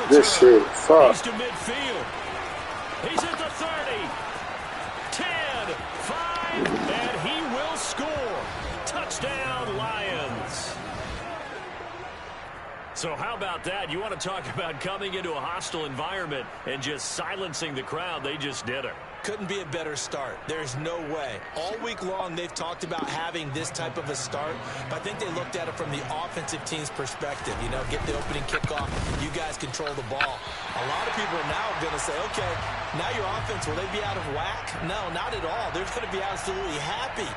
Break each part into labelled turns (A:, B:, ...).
A: This shit, fuck.
B: He's to midfield. He's at the 30. 10, 5, and he will score. Touchdown, Lions. So how about that? You want to talk about coming into a hostile environment and just silencing the crowd. They just did it.
C: Couldn't be a better start. There's no way. All week long, they've talked about having this type of a start, but I think they looked at it from the offensive team's perspective. You know, get the opening kickoff. You guys control the ball. A lot of people are now going to say, okay, now your offense, will they be out of whack? No, not at all. They're going to be absolutely happy.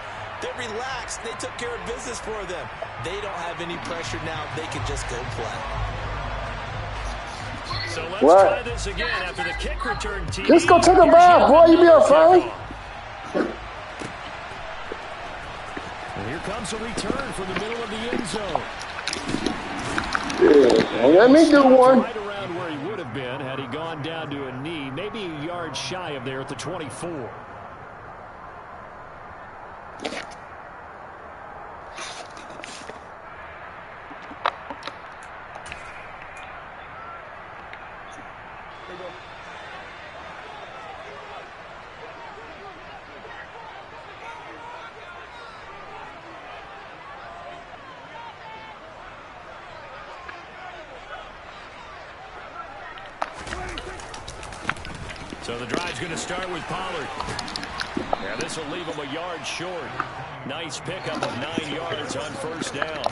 C: They're relaxed. They took care of business for them. They don't have any pressure now. They can just go play.
B: So let's try this again after the kick return.
A: Just go take a bath, boy. You be all fine.
B: And here comes a return from the middle of the end zone.
A: Yeah, let me do one.
B: Right around where he would have been had he gone down to a knee, maybe a yard shy of there at the 24. So the drive's going to start with Pollard. Yeah, this will leave him a yard short. Nice pickup of 9 yards on first down.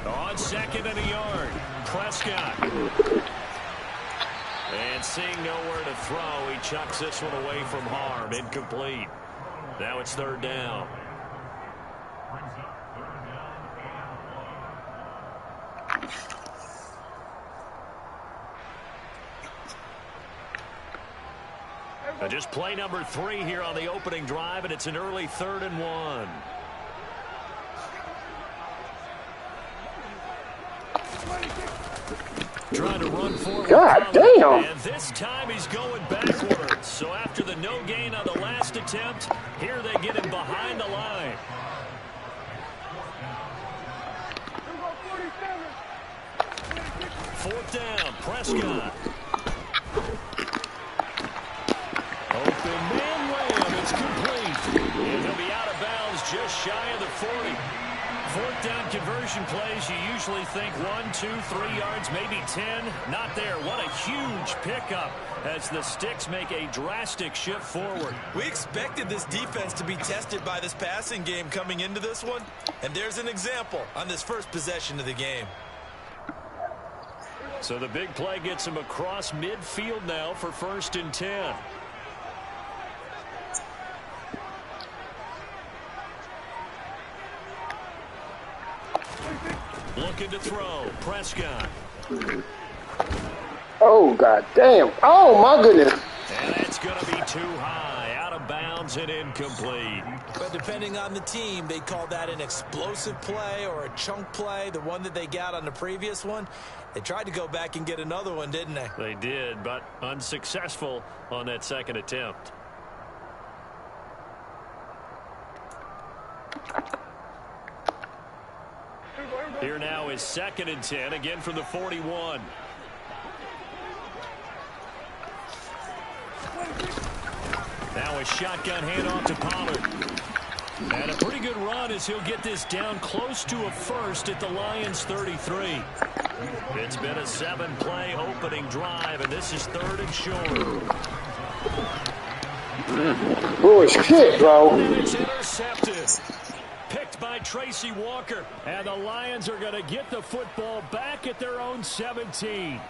B: On second and a yard, Prescott. And seeing nowhere to throw, he chucks this one away from harm. Incomplete. Now it's third down. Just play number 3 here on the opening drive, and it's an early 3rd and 1. Trying to run forward.
A: God damn.
B: And this time he's going backwards. So after the no gain on the last attempt, here they get him behind the line. Fourth down, Prescott. Open man layup, it's complete. And he'll be out of bounds just shy of the 40. Fourth down conversion plays, you usually think 1, 2, 3 yards, maybe 10. Not there. What a huge pickup as the Sticks make a drastic shift forward.
C: We expected this defense to be tested by this passing game coming into this one. And there's an example on this first possession of the game.
B: So the big play gets him across midfield now for 1st and 10. Looking to throw, Prescott.
A: Oh, god damn. Oh, my goodness.
B: And it's going to be too high, out of bounds and incomplete.
C: But depending on the team, they call that an explosive play or a chunk play, the one that they got on the previous one. They tried to go back and get another one, didn't they?
B: They did, but unsuccessful on that second attempt. Here now is 2nd and 10, again from the 41. Now a shotgun handoff to Pollard. And a pretty good run as he'll get this down close to a first at the Lions 33. It's been a 7-play opening drive, and this is 3rd and short.
A: Bullshit, bro.
B: It's intercepted. Picked by Tracy Walker. And the Lions are going to get the football back at their own 17.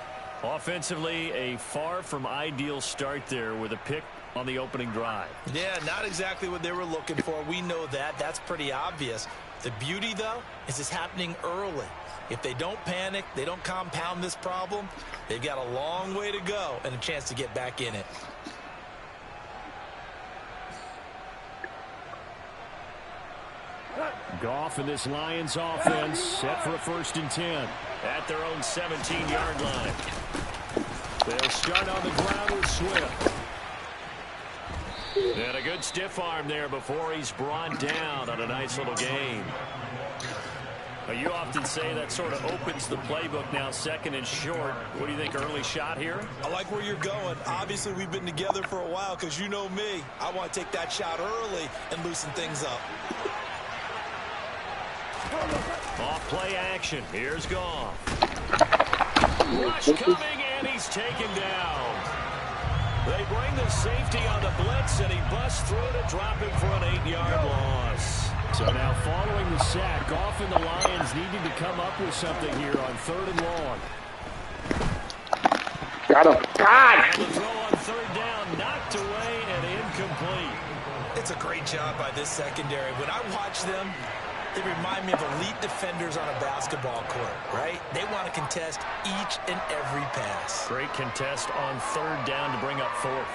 B: Offensively, a far from ideal start there with a pick on the opening drive.
C: Yeah, not exactly what they were looking for. We know that. That's pretty obvious. The beauty, though, is it's happening early. If they don't panic, they don't compound this problem, they've got a long way to go and a chance to get back in it.
B: Goff and this Lions offense set for a 1st and 10 at their own 17-yard line. They'll start on the ground with Swift. And a good stiff arm there before he's brought down on a nice little gain. Well, you often say that sort of opens the playbook now, second and short. What do you think, early shot here?
C: I like where you're going. Obviously, we've been together for a while because you know me. I want to take that shot early and loosen things up.
B: Off play action. Here's Goff. Rush coming, and he's taken down. They bring the safety on the blitz, and he busts through to drop him for an 8-yard loss. So now following the sack, Goff and the Lions needing to come up with something here on 3rd and long.
A: Got him. God!
B: And the throw on 3rd down, knocked away and incomplete.
C: It's a great job by this secondary. When I watch them, they remind me of elite defenders on a basketball court, right? They want to contest each and every pass.
B: Great contest on 3rd down to bring up 4th.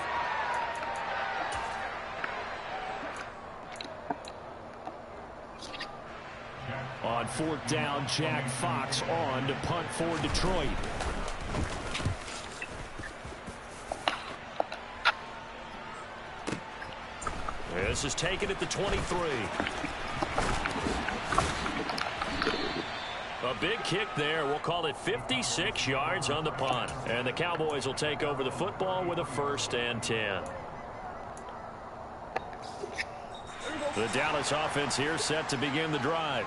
B: On 4th down, Jack Fox on to punt for Detroit. This is taken at the 23. A big kick there. We'll call it 56 yards on the punt. And the Cowboys will take over the football with a 1st and 10. The Dallas offense here set to begin the drive.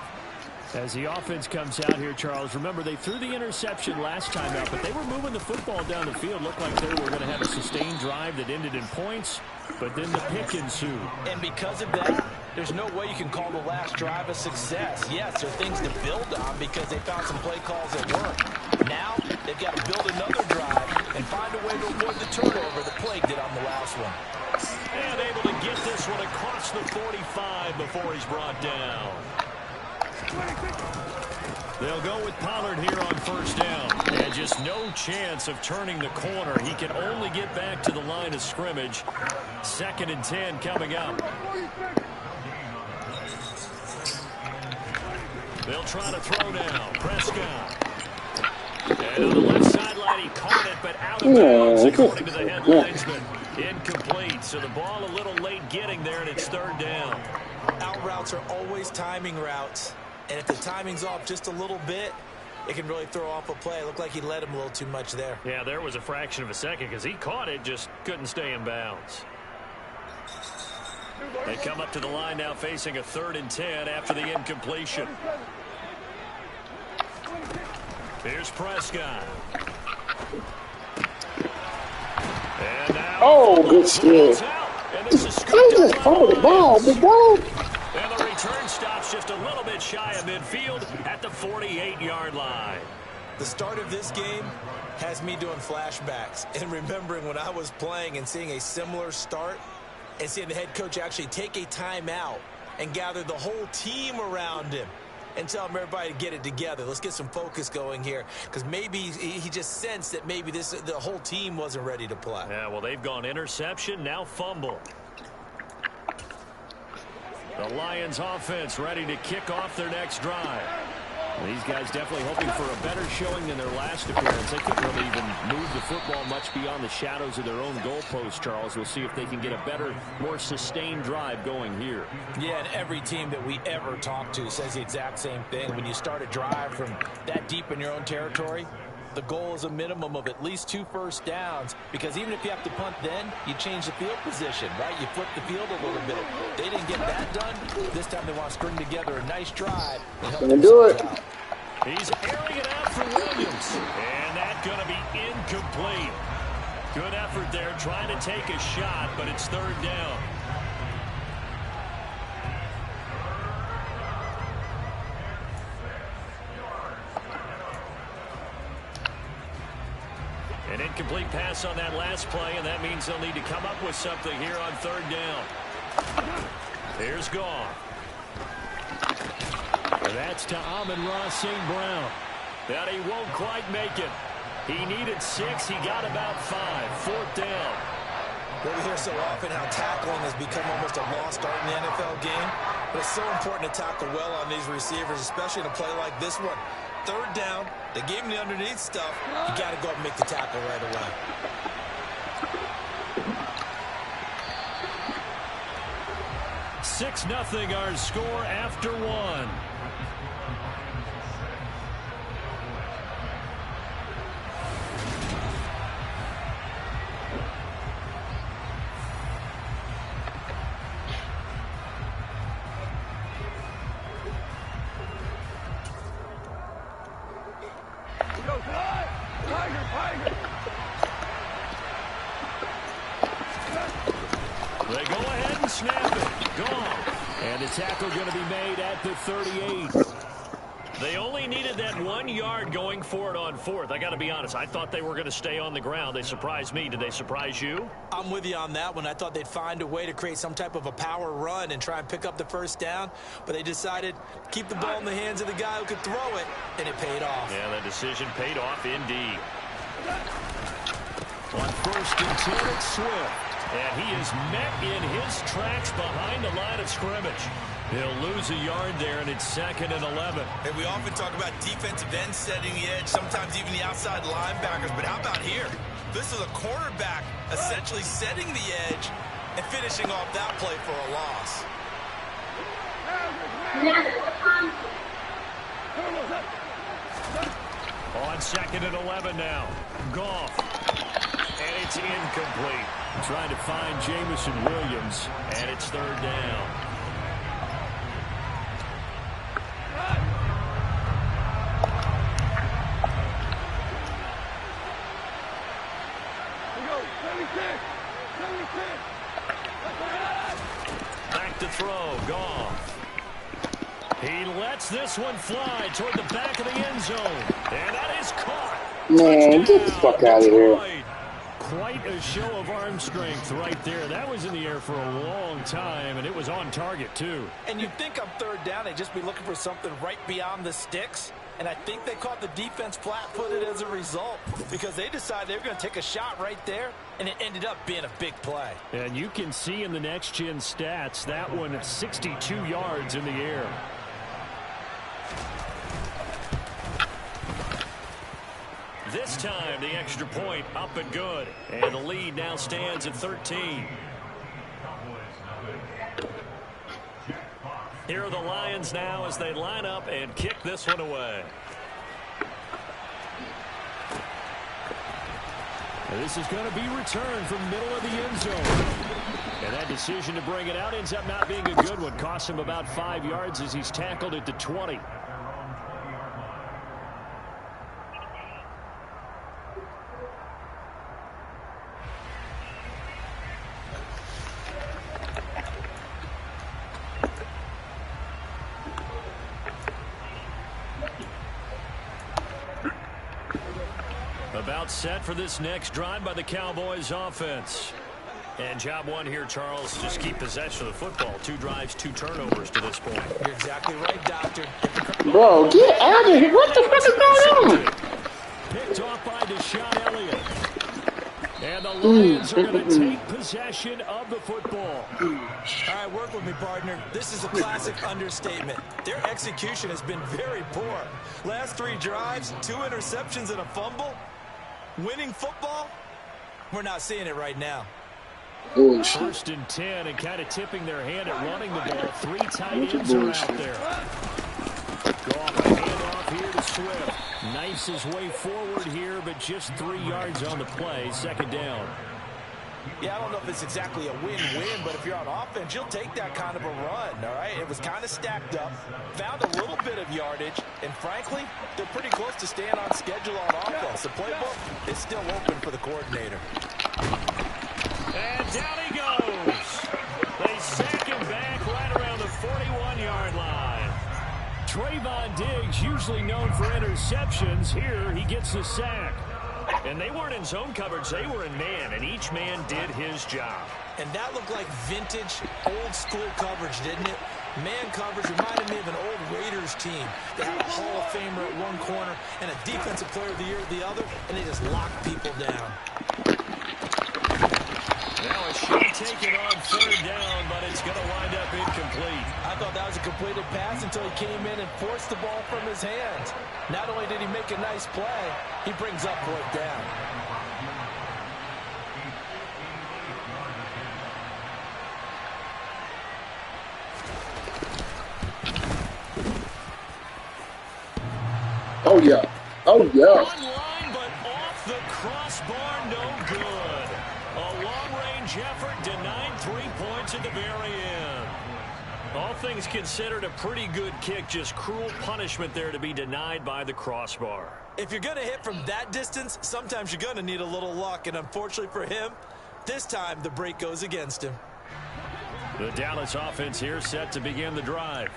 B: As the offense comes out here, Charles, remember they threw the interception last time out, but they were moving the football down the field. Looked like they were going to have a sustained drive that ended in points, but then the pick ensued.
C: And because of that, there's no way you can call the last drive a success. Yes, there are things to build on because they found some play calls that work. Now, they've got to build another drive and find a way to avoid the turnover that plagued it on the last one.
B: And able to get this one across the 45 before he's brought down. They'll go with Pollard here on 1st down. And just no chance of turning the corner. He can only get back to the line of scrimmage. 2nd and 10 coming up. They'll try to throw now. Prescott. And on the left sideline, he caught it, but out of bounds, according to the head linesman. Incomplete. So the ball a little late getting there, and it's 3rd down.
C: Out routes are always timing routes. And if the timing's off just a little bit, it can really throw off a play. It looked like he led him a little too much there.
B: Yeah, there was a fraction of a second because he caught it, just couldn't stay in bounds. They come up to the line now facing a 3rd and 10 after the incompletion. Here's Prescott. And now
A: good steal.
B: And this is
A: just fumbled the ball, big dog.
B: And the return stops just a little bit shy of midfield at the 48-yard line.
C: The start of this game has me doing flashbacks and remembering when I was playing and seeing a similar start and seeing the head coach actually take a timeout and gather the whole team around him and tell him everybody to get it together. Let's get some focus going here because maybe he just sensed that maybe the whole team wasn't ready to play.
B: Yeah, well, they've gone interception, now fumble. The Lions offense ready to kick off their next drive. These guys definitely hoping for a better showing than their last appearance. They couldn't really even move the football much beyond the shadows of their own goalpost, Charles. We'll see if they can get a better, more sustained drive going here.
C: Yeah, and every team that we ever talk to says the exact same thing. When you start a drive from that deep in your own territory, the goal is a minimum of at least 2 first downs because even if you have to punt then, you change the field position, right? You flip the field a little bit. They didn't get that done. This time they want to string together a nice drive and help them
A: do it.
C: out.
B: He's airing it out for Williams. And that's going to be incomplete. Good effort there trying to take a shot, but it's 3rd down. An incomplete pass on that last play, and that means they'll need to come up with something here on 3rd down. Here's Goff. And that's to Amon-Ra St. Brown. That he won't quite make it. He needed 6. He got about 5. 4th down.
C: Well, we hear so often how tackling has become almost a lost art in the NFL game. But it's so important to tackle well on these receivers, especially in a play like this one. 3rd down, they gave him the underneath stuff. You got to go up and make the tackle right away.
B: Six 6-0 our score after 1. They go ahead and snap it. Gone. And the tackle going to be made at the 38. They only needed that 1 yard going for it on fourth. I got to be honest. I thought they were going to stay on the ground. They surprised me. Did they surprise you?
C: I'm with you on that one. I thought they'd find a way to create some type of a power run and try and pick up the first down, but they decided keep the ball in the hands of the guy who could throw it, and it paid off.
B: Yeah, that decision paid off indeed. On 1st and 10, it's Swift. And he is met in his tracks behind the line of scrimmage. He'll lose a yard there, and it's 2nd and 11.
C: And we often talk about defensive ends setting the edge, sometimes even the outside linebackers. But how about here? This is a cornerback essentially setting the edge and finishing off that play for a loss.
B: On 2nd and 11 now. Goff. And it's incomplete. Trying to find Jamison Williams, and it's 3rd down. Back to throw. Goff. He lets this one fly toward the back of the end zone. And that is caught.
A: Man, get the fuck out of here.
B: Quite a show of arm strength right there. That was in the air for a long time, and it was on target, too.
C: And you'd think on 3rd down, they'd just be looking for something right beyond the sticks. And I think they caught the defense flat-footed as a result because they decided they were going to take a shot right there, and it ended up being a big play.
B: And you can see in the next-gen stats, that one at 62 yards in the air. This time, the extra point up and good. And the lead now stands at 13. Here are the Lions now as they line up and kick this one away. And this is going to be returned from the middle of the end zone. And that decision to bring it out ends up not being a good one. Costs him about 5 yards as he's tackled at the 20. About set for this next drive by the Cowboys offense. And job one here, Charles, just keep possession of the football. 2 drives, 2 turnovers to this point.
C: You're exactly right, Doctor.
A: Bro, get out of here. What the fuck is going on?
B: Picked off by Deshaun Elliott. And the Lions are going to take possession of the football.
C: All right, work with me, partner. This is a classic understatement. Their execution has been very poor. Last 3 drives, 2 interceptions and a fumble. Winning football? We're not seeing it right now.
A: Bullshit.
B: 1st and 10 and kind of tipping their hand at running the ball. 3 tight ends are out there. Goff a handoff here to Swift. Knifes his way forward here, but just 3 yards on the play. 2nd down.
C: Yeah, I don't know if it's exactly a win-win, but if you're on offense, you'll take that kind of a run, all right? It was kind of stacked up, found a little bit of yardage, and frankly, they're pretty close to staying on schedule on offense. The playbook is still open for the coordinator.
B: And down he goes. They sack him back right around the 41-yard line. Trayvon Diggs, usually known for interceptions. Here, he gets the sack. And they weren't in zone coverage. They were in man, and each man did his job.
C: And that looked like vintage, old-school coverage, didn't it? Man coverage reminded me of an old Raiders team. They had a Hall of Famer at one corner and a Defensive Player of the Year at the other, and they just locked people down.
B: Now a shot taken on 3rd down, but it's going to wind up incomplete.
C: I thought that was a completed pass until he came in and forced the ball from his hands. Not only did he make a nice play, he brings up 4th down.
A: Oh, yeah. Oh, yeah.
B: Online, but off the crossbar, no good. A long-range effort denied 3 points at the very end. things considered, a pretty good kick. Just cruel punishment there to be denied by the crossbar.
C: If you're going to hit from that distance, sometimes you're going to need a little luck. And unfortunately for him, this time the break goes against him.
B: The Dallas offense here set to begin the drive.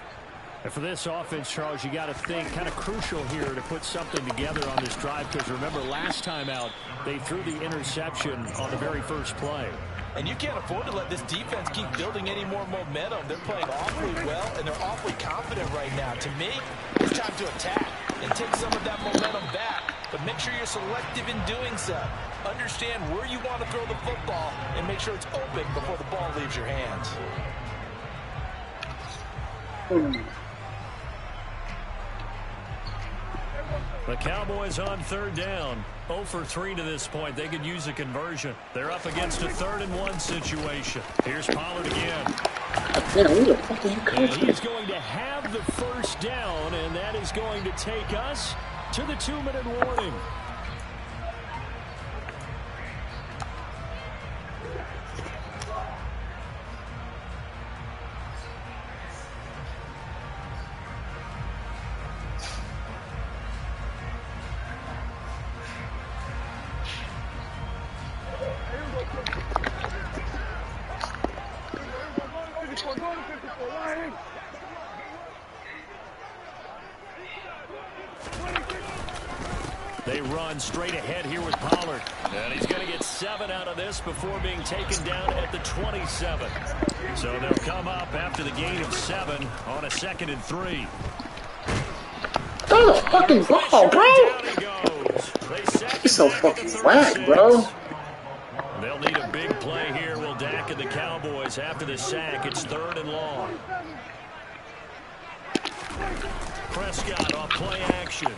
B: And for this offense, Charles, you got to think kind of crucial here to put something together on this drive, because remember last time out they threw the interception on the very first play.
C: And you can't afford to let this defense keep building any more momentum. They're playing awfully well, and they're awfully confident right now. To me, it's time to attack and take some of that momentum back. But make sure you're selective in doing so. Understand where you want to throw the football and make sure it's open before the ball leaves your hands.
B: The Cowboys on third down. 0 for 3 to this point. They could use a conversion. They're up against a 3rd-and-1 situation. Here's Pollard again. And he's going to have the first down, and that is going to take us to the 2-minute warning. They run straight ahead here with Pollard. And he's going to get 7 out of this before being taken down at the 27. So they'll come up after the gain of 7 on a 2nd and 3.
A: Throw the fucking ball, bro.
B: It's
A: so fucking whack, bro.
B: They'll need a big play here, will Dak and the Cowboys after the sack. It's 3rd and long. Prescott off play action.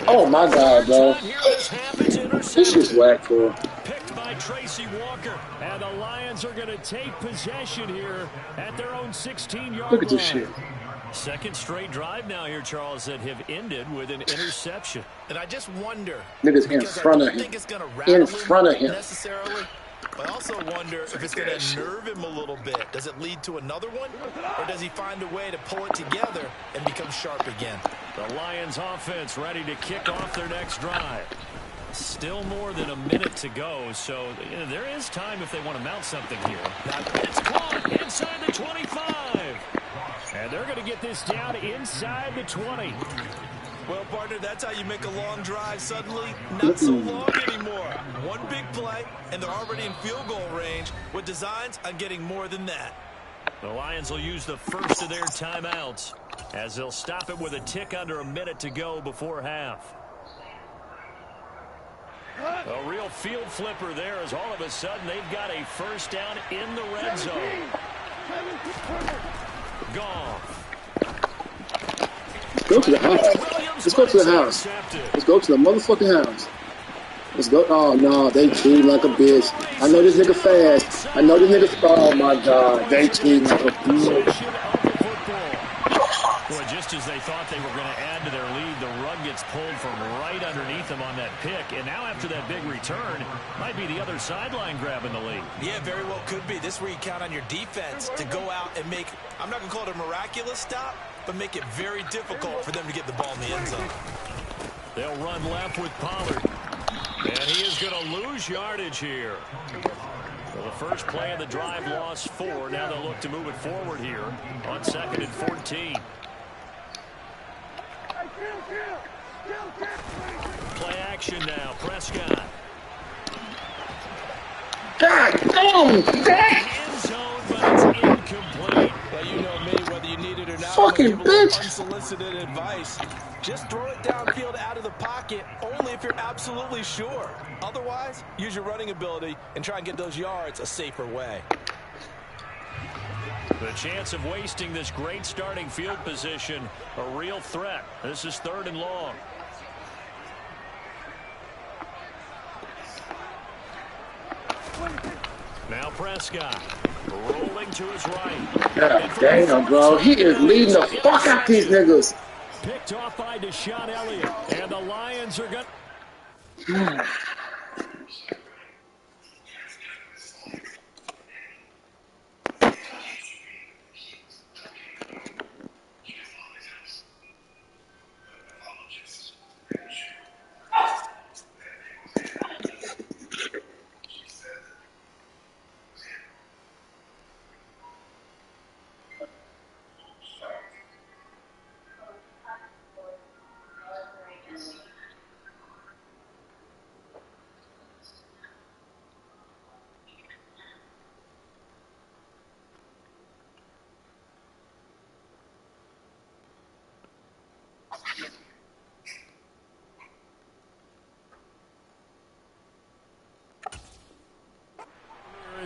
A: Oh my God, bro. This is whack, bro.
B: Picked by Tracy Walker, and the Lions are going to take possession here at their own 16-yard line.
A: Look at this shit.
B: Second straight drive now here, Charles, that have ended with an interception.
C: And I just wonder,
A: niggas in front of him. In front of him.
C: Necessarily. I also wonder if it's going to nerve him a little bit. Does it lead to another one? Or does he find a way to pull it together and become sharp again?
B: The Lions offense ready to kick off their next drive. Still more than a minute to go, so there is time if they want to mount something here. It's caught inside the 25. And they're going to get this down inside the 20.
C: Well, partner, that's how you make a long drive suddenly not so long anymore. One big play, and they're already in field goal range with designs on getting more than that.
B: The Lions will use the first of their timeouts as they'll stop it with a tick under a minute to go before half. A real field flipper there as all of a sudden they've got a first down in the red zone. Goff.
A: Go to the house. Let's go to the house. Let's go to the motherfucking house. Let's go. Oh, no. They cheat like a bitch. I know this nigga fast. I know this nigga. Oh, my God. They cheat like a bitch.
B: Boy, just as they thought they were going to add to their lead, the rug gets pulled from right underneath them on that pick. And now after that big return, might be the other sideline grabbing the lead.
C: Yeah, very well could be. This is where you count on your defense to go out and make, I'm not going to call it a miraculous stop, but make it very difficult for them to get the ball in the end zone.
B: They'll run left with Pollard. And he is going to lose yardage here. Well, the first play of the drive lost 4. Now they'll look to move it forward here on 2nd and 14. Play action now. Prescott.
A: God damn!
B: End zone, but it's incomplete.
C: Well, you know me, whether you need it or not.
A: Fucking bitch.
C: Unsolicited advice. Just throw it downfield out of the pocket only if you're absolutely sure. Otherwise, use your running ability and try and get those yards a safer way.
B: The chance of wasting this great starting field position, a real threat. This is 3rd and long. Now Prescott rolling to his right.
A: God damn, bro. He is leading the fuck out these niggas.
B: Picked off by Deshaun Elliott. And the Lions are going to...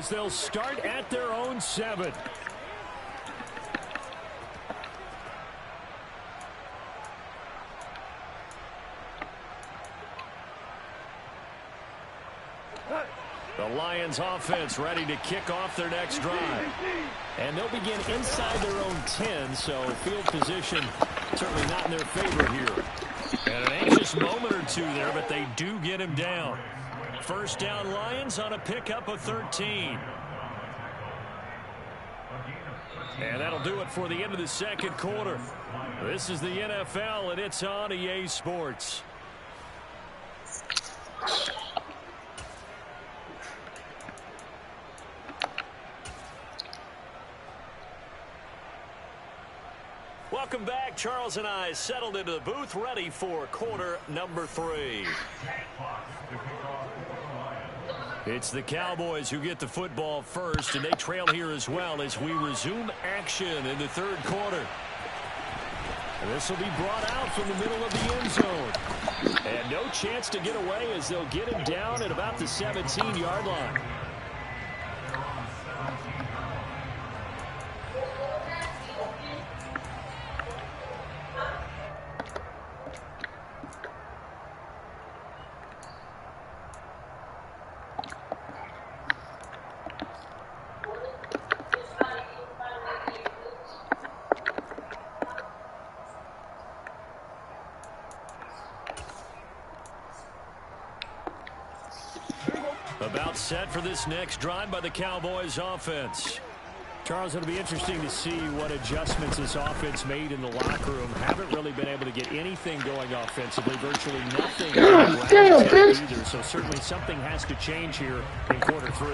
B: as they'll start at their own 7. The Lions offense ready to kick off their next drive. And they'll begin inside their own 10, so field position certainly not in their favor here. And an anxious moment or two there, but they do get him down. First down Lions on a pickup of 13. And that'll do it for the end of the second quarter. This is the NFL, and it's on EA Sports. Welcome back. Charles and I settled into the booth, ready for quarter number 3. It's the Cowboys who get the football first, and they trail here as well as we resume action in the third quarter. And this will be brought out from the middle of the end zone. And no chance to get away as they'll get him down at about the 17-yard line. About set for this next drive by the Cowboys offense. Charles, it'll be interesting to see what adjustments this offense made in the locker room. Haven't really been able to get anything going offensively. Virtually nothing.
A: God damn, bitch.
B: Either, so certainly something has to change here in quarter 3.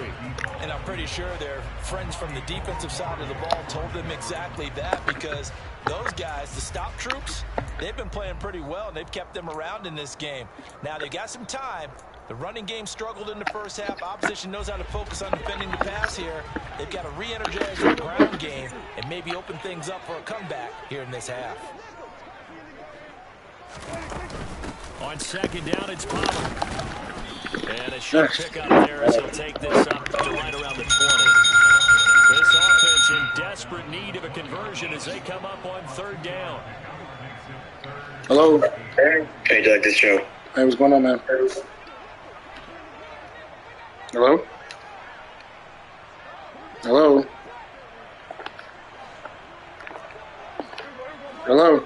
C: And I'm pretty sure their friends from the defensive side of the ball told them exactly that, because those guys, the stop troops, they've been playing pretty well, and they've kept them around in this game. Now, they've got some time. The running game struggled in the first half. Opposition knows how to focus on defending the pass here. They've got to re-energize the ground game and maybe open things up for a comeback here in this half.
B: On second down, it's Pollard. And a short pickup there as he'll take this up to right around the 20. This offense in desperate need of a conversion as they come up on third down.
A: Hello.
D: Hey, Doug, this show.
A: Hey, what's going on, man? Hello? Hello? Hello?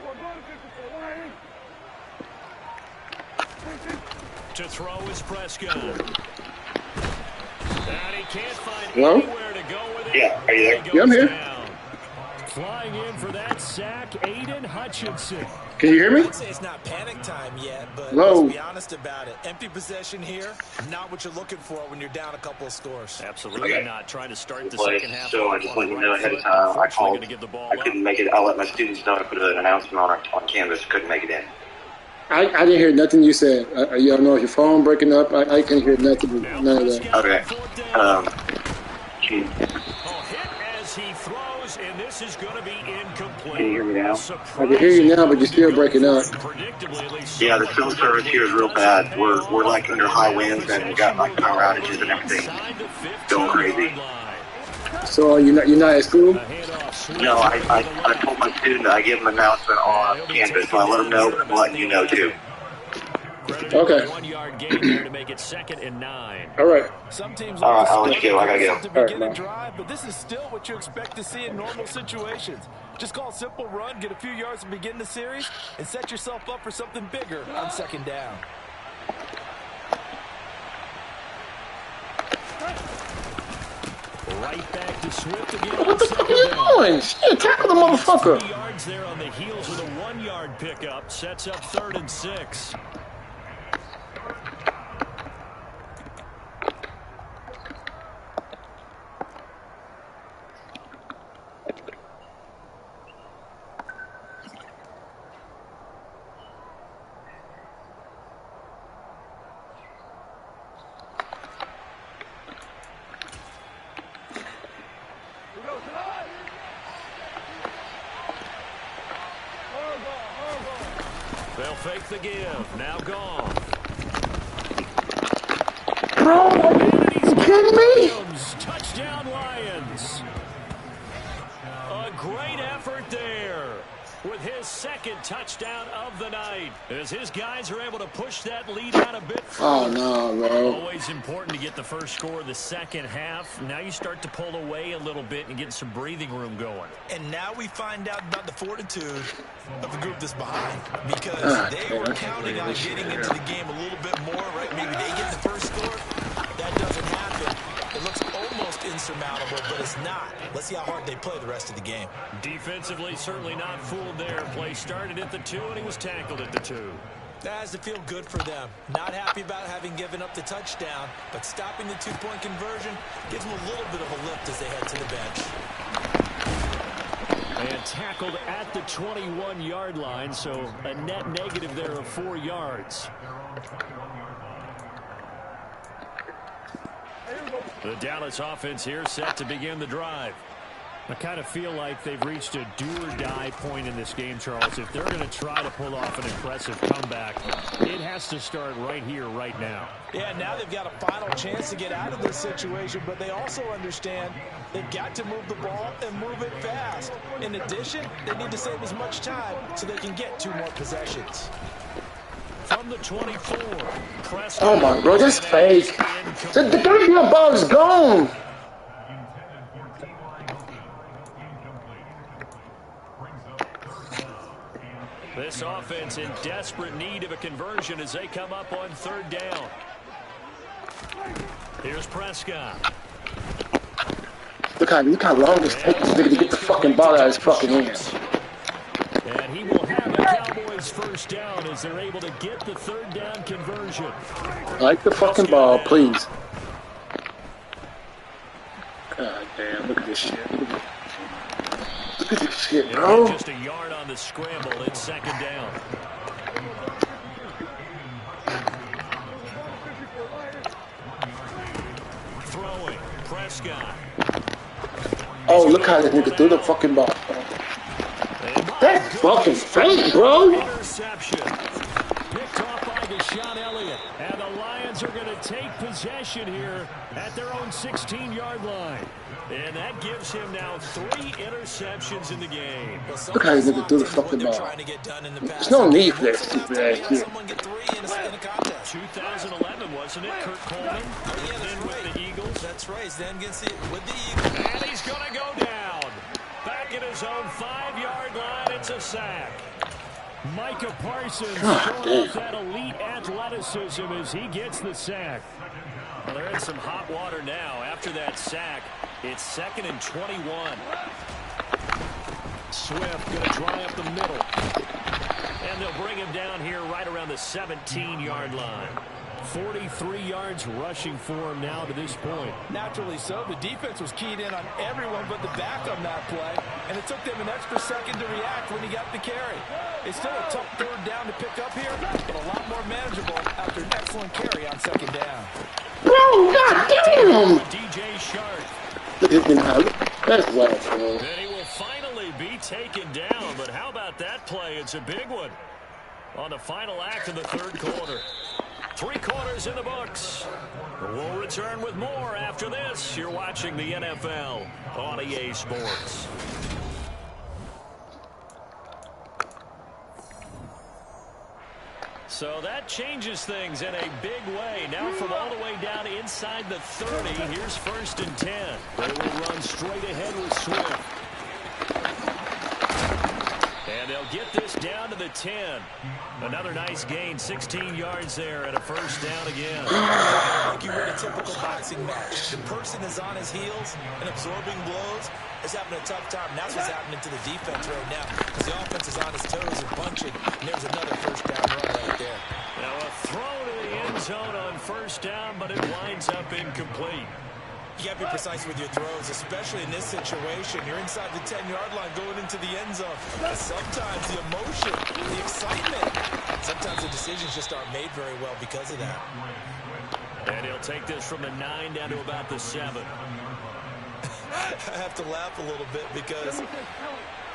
B: To throw is Prescott. And he can't find
A: Hello?
B: anywhere to go with it.
D: Yeah, are you there?
A: Yeah, I'm here.
B: Down. Flying in for that sack, Aiden Hutchinson.
A: Can you hear me?
C: I'd say it's not panic time yet, but
A: Hello?
C: let's be honest about it. Empty possession here, not what you're looking for when you're down a couple of scores.
B: Absolutely not. Trying to start the
D: Play,
B: second half.
D: so I just let you know ahead of time. I called. I couldn't make it. I'll let my students know. I put an announcement on Canvas. Couldn't make it in.
A: I didn't hear nothing you said. I don't know if your phone breaking up. I can't hear nothing. None of that.
D: Okay.
B: He throws, and this is going to be incomplete.
D: Can you hear me now?
A: I can hear you now, but you're still breaking up.
D: Yeah, the cell service here is real bad. We're like under high winds, and we got like power outages and everything. Going crazy.
A: So you're not at school?
D: No, I told my student I give him an announcement on Canvas, so I let him know, but I'm letting you know too.
A: Okay.
B: 1 yard gain there to make it 2nd and 9.
A: All right.
C: Some teams
D: All right, I'll let you go. I gotta go.
C: to begin a drive, but this is still what you expect to see in normal situations. Just call a simple run, get a few yards to begin the series, and set yourself up for something bigger on second down.
B: Right back to Swift again.
A: What the fuck are you doing? Shit, tackle the motherfucker.
B: 3 yards there on the heels with a 1 yard pickup. Sets up 3rd and 6. They'll fake the give. Now gone.
A: Bro, are you kidding me?
B: Touchdown. effort there with his second touchdown of the night, as his guys are able to push that lead out a bit further.
A: Oh, no, bro.
B: Always important to get the first score of the second half. Now you start to pull away a little bit and get some breathing room going.
C: And now we find out about the fortitude of the group that's behind, because they were counting on getting into the game a little bit more, right? Maybe they get the first score. That doesn't happen. It looks almost insurmountable, but it's not. Let's see how hard they play the rest of the game.
B: Defensively, certainly not fooled there. Play started at the 2, and he was tackled at the 2.
C: That has to feel good for them. Not happy about having given up the touchdown, but stopping the 2-point conversion gives them a little bit of a lift as they head to the bench.
B: And tackled at the 21-yard line, so a net negative there of 4 yards. The Dallas offense here set to begin the drive. I kind of feel like they've reached a do-or-die point in this game, Charles. If they're going to try to pull off an impressive comeback, it has to start right here, right now.
C: Yeah, now they've got a final chance to get out of this situation, but they also understand they've got to move the ball and move it fast. In addition, they need to save as much time so they can get 2 more possessions.
B: From the 24,
A: Oh my, bro, that's fake. The damn ball is gone.
B: This offense in desperate need of a conversion as they come up on 3rd down. Here's Prescott.
A: Look how long it's taking this nigga to get the fucking ball out of his fucking hands.
B: And he will have the Cowboys first down as they're able to get the 3rd down conversion.
A: Like the fucking ball, please. God damn, look at this shit. Look at this shit, bro.
B: Just a yard on the scramble. It's 2nd down. Throwing, Prescott.
A: Oh, look how this nigga threw the fucking ball. That's fucking fake, bro.
B: Interception. Picked off by Deshaun Elliott. And the Lions are going to take possession here at their own 16-yard line. And that gives him now 3 interceptions in the game.
A: Look how this nigga threw the fucking ball. There's no need for that stupid ass shit.
B: 2011, wasn't it? Kurt Coleman then with the Eagles.
C: That's right. Then gets it with the Eagles.
B: And he's going to go down. Back at his own 5-yard line. It's a sack. Micah Parsons showing off that elite athleticism as he gets the sack. Well, they're in some hot water now. After that sack, it's 2nd and 21. Swift going to dry up the middle. And they'll bring him down here right around the 17-yard line. 43 yards rushing for him now to this point.
C: Naturally so. The defense was keyed in on everyone but the back on that play, and it took them an extra second to react when he got the carry. It's still a tough 3rd down to pick up here, but a lot more manageable after an excellent carry on 2nd down.
A: Bro, goddamn!
B: DJ Shark.
A: Look at him now. That's wild, bro.
B: And he will finally be taken down, but how about that play? It's a big one on the final act of the 3rd quarter. 3 quarters in the books. We'll return with more after this. You're watching the NFL on EA Sports. So that changes things in a big way. Now from all the way down inside the 30, here's 1st and 10. They will run straight ahead with Swift. And they'll get this down to the 10. Another nice gain, 16 yards there, and a 1st down again.
C: Like you would a typical boxing match. The person is on his heels and absorbing blows. Is having a tough time. And that's what's happening to the defense right now, because the offense is on his toes and punching. And there's another 1st down run right there.
B: Now a throw to the end zone on 1st down, but it winds up incomplete.
C: You got to be precise with your throws, especially in this situation. You're inside the 10-yard line going into the end zone. Sometimes the emotion, the excitement, sometimes the decisions just aren't made very well because of that.
B: And he'll take this from the 9 down to about the 7.
C: I have to laugh a little bit because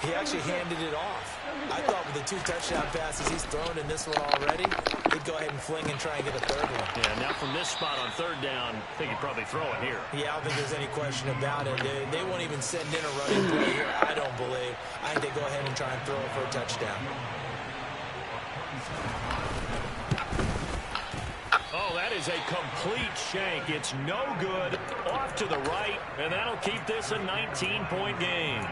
C: he actually handed it off. I thought with the 2 touchdown passes he's thrown in this one already, he'd go ahead and fling and try and get a third one.
B: Yeah, now from this spot on third down, I think he'd probably throw it here.
C: Yeah, I don't think there's any question about it. They won't even send in a running play here, I don't believe. I think they go ahead and try and throw it for a touchdown.
B: Oh, that is a complete shank. It's no good. Off to the right, and that'll keep this a 19-point game.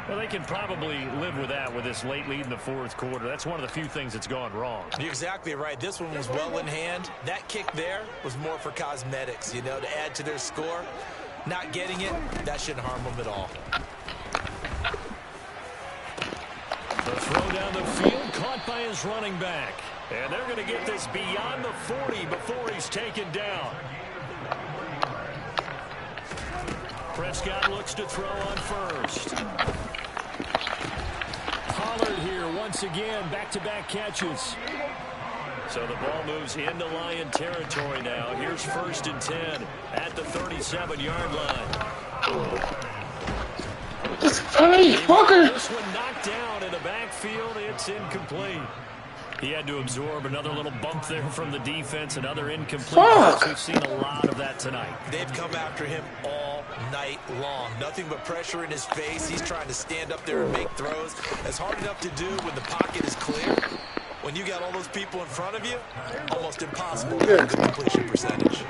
B: Well, they can probably live with that with this late lead in the fourth quarter. That's one of the few things that's gone wrong.
C: You're exactly right. This one was well in hand. That kick there was more for cosmetics, you know, to add to their score. Not getting it, that shouldn't harm them at all.
B: The throw down the field, caught by his running back. And they're going to get this beyond the 40 before he's taken down. Prescott looks to throw on first. Pollard here once again, back-to-back catches. So the ball moves into Lion territory now. Here's 1st and 10 at the 37-yard line.
A: Hey, fucker!
B: This one knocked down in the backfield. It's incomplete. He had to absorb another little bump there from the defense, another incomplete pass. We've seen a lot of that tonight.
C: They've come after him all night long. Nothing but pressure in his face. He's trying to stand up there and make throws. It's hard enough to do when the pocket is clear. When you got all those people in front of you, almost impossible to have a good completion percentage.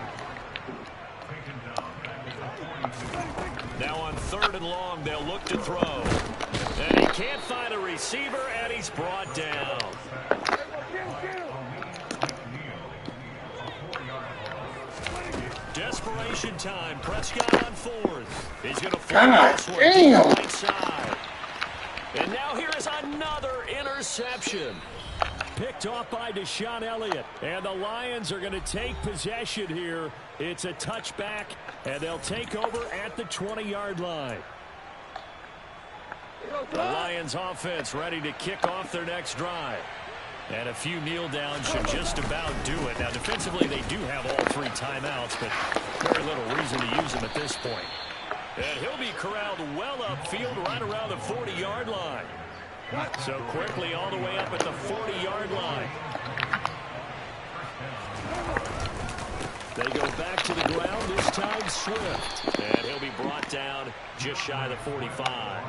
B: Now on 3rd and long, they'll look to throw. And he can't find a receiver, and he's brought down. Desperation time. Prescott on 4th. He's going to fly this one to the right side. And now here is another interception. Picked off by Deshaun Elliott. And the Lions are going to take possession here. It's a touchback, and they'll take over at the 20-yard line. The Lions offense ready to kick off their next drive. And a few kneel downs should just about do it. Now, defensively, they do have all 3 timeouts, but very little reason to use them at this point. And he'll be corralled well upfield right around the 40-yard line. So quickly all the way up at the 40-yard line. They go back to the ground, this time Swift. And he'll be brought down just shy of the 45.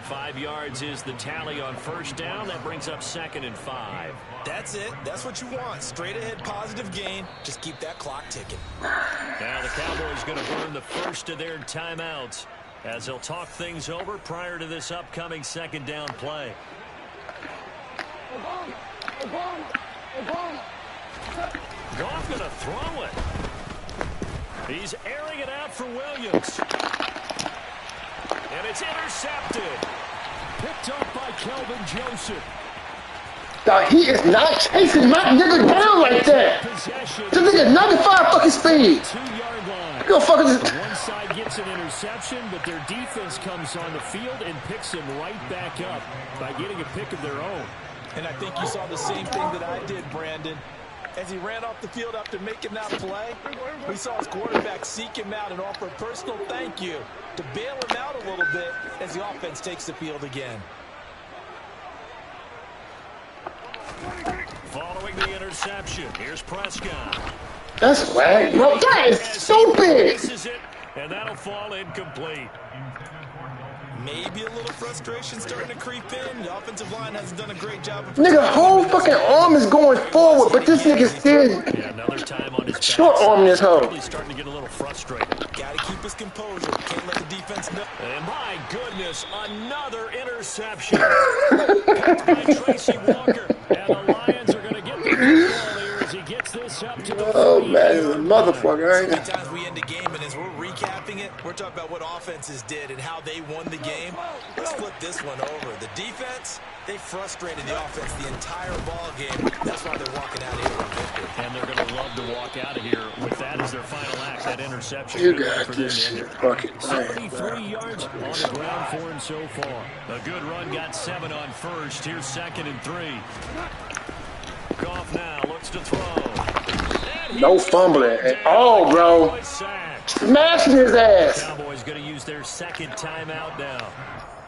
B: 5 yards is the tally on 1st down. That brings up 2nd and 5.
C: That's it. That's what you want. Straight ahead positive gain. Just keep that clock ticking.
B: Now the Cowboys going to burn the first of their timeouts as they'll talk things over prior to this upcoming 2nd down play. Goff going to throw it. He's airing it out for Williams. And it's intercepted. Picked up by Kelvin Joseph.
A: Dog, he is not chasing my nigga down like that. This nigga 95 fucking speed.
B: 2-yard line.
A: Go fucking this.
B: One side gets an interception, but their defense comes on the field and picks him right back up by getting a pick of their own.
C: And I think you saw the same thing that I did, Brandon. As he ran off the field after making that play, we saw his quarterback seek him out and offer a personal thank you to bail him out a little bit as the offense takes the field again.
B: Following the interception, here's Prescott.
A: That's whack, bro. That is stupid.
B: This is it, and that'll fall incomplete.
C: Maybe a little frustration starting to creep in. The offensive line hasn't done a great job of...
A: Nigga, whole fucking arm is going forward, but this nigga's still
B: Another time on his
A: short arm this hoe.
B: He's starting to get a little frustrated.
C: Got to keep his composure. Can't let the defense know.
B: And my goodness, another interception. Picked by Tracy Walker. And the Lions are going to get the football here as he gets this up to the
A: Oh, man, he's a motherfucker, ain't
C: Many times we end a game, and as we're recapping it, we're talking about what offenses did and how they won the game. Let's flip this one over. The defense, they frustrated the offense the entire ball game. That's why they're walking out of here with victory.
B: And they're going to love to walk out of here with that as their final act, that interception.
A: You got this shit fucking
B: 73 yards on the ground for him so far. A good run, got 7 on first. Here's 2nd and 3. Goff now looks to throw.
A: No fumbling at all, bro. Smashing his ass.
B: Cowboys going to use their 2nd timeout now.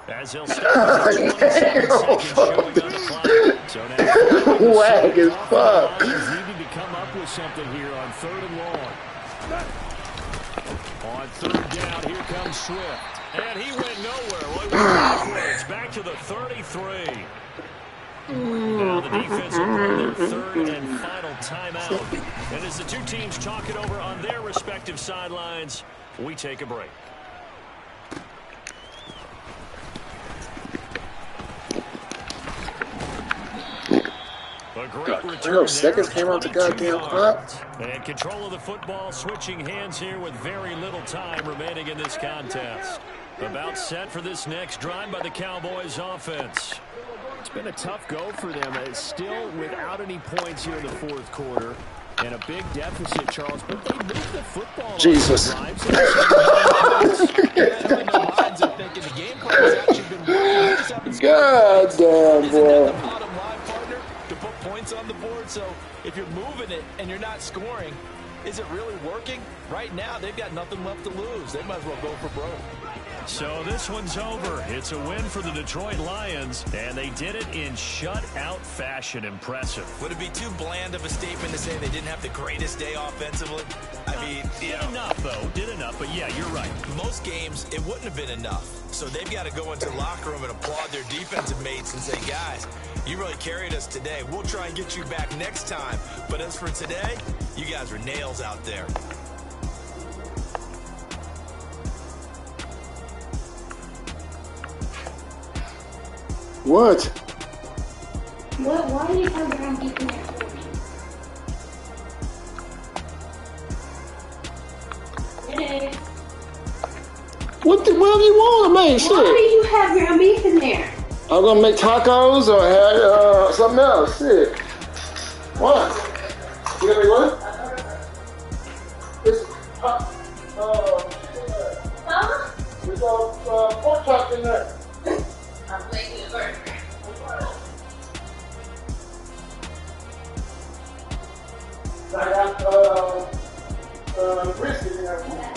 B: As he'll start with 27 seconds showing on the clock. So now
A: Whack as fuck.
B: needing to come up with something here on 3rd and long. On 3rd down, here comes Swift. And he went nowhere. Well, he went backwards, back to the 33. Now the defense will run their 3rd and final timeout. And as the two teams talk it over on their respective sidelines, we take a break. A great return
A: seconds came out the goddamn clock.
B: And control of the football, switching hands here with very little time remaining in this contest. About set for this next drive by the Cowboys offense. It's been a tough go for them. It's still without any points here in the 4th quarter. And a big deficit, Charles, but they moved the football.
A: Jesus. God damn, boy.
C: On the board, so if you're moving it and you're not scoring, is it really working? Right now, they've got nothing left to lose. They might as well go for broke.
B: So this one's over. It's a win for the Detroit Lions, and they did it in shutout fashion. Impressive.
C: Would it be too bland of a statement to say they didn't have the greatest day offensively? I mean,
B: did enough, though. Did enough, but yeah, you're right.
C: Most games, it wouldn't have been enough. So they've got to go into the locker room and applaud their defensive mates and say, guys, you really carried us today. We'll try and get you back next time. But as for today, you guys were nails out there.
A: What?
E: What? Why do you have around keeping that for me? It is.
A: What the world do you want to make? Shit.
E: Why do you have ground beef in there?
A: I'm gonna make tacos or have something else. Shit. What? You gonna make what? It's there's pork chop in there.
E: I'm making a burger.
A: I got brisket in there.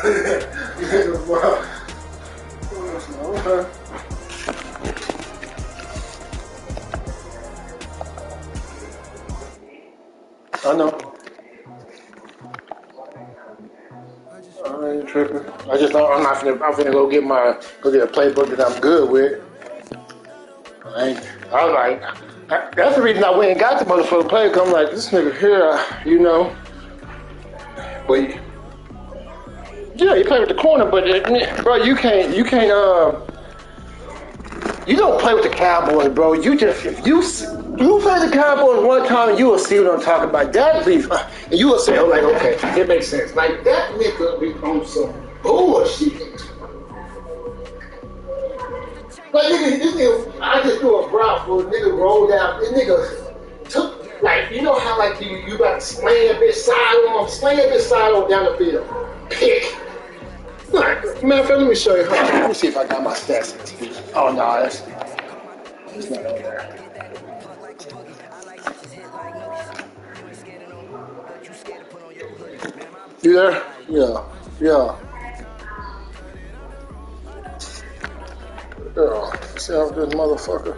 A: Okay. I know. I ain't tripping. I just don't, I'm finna go get a playbook that I'm good with. I was like, that's the reason I went and got the motherfucker playbook. I'm like, this nigga here, you know. But yeah, you play with the corner, but bro, you don't play with the Cowboys, bro. You just you play the Cowboys one time, you will see what I'm talking about. That be, and you will say, oh, like, okay, it makes sense. Like that nigga be on some bullshit. But nigga, this nigga, I just do a route where a nigga rolled out. This nigga took, like, you know how like you got to slam that bitch sidearm down the field. Pick. Like, matter of fact, let me show you. Let me see if I got my stats. Oh no, it's not on there. You there? Yeah. Yeah. Yeah. See how this motherfucker.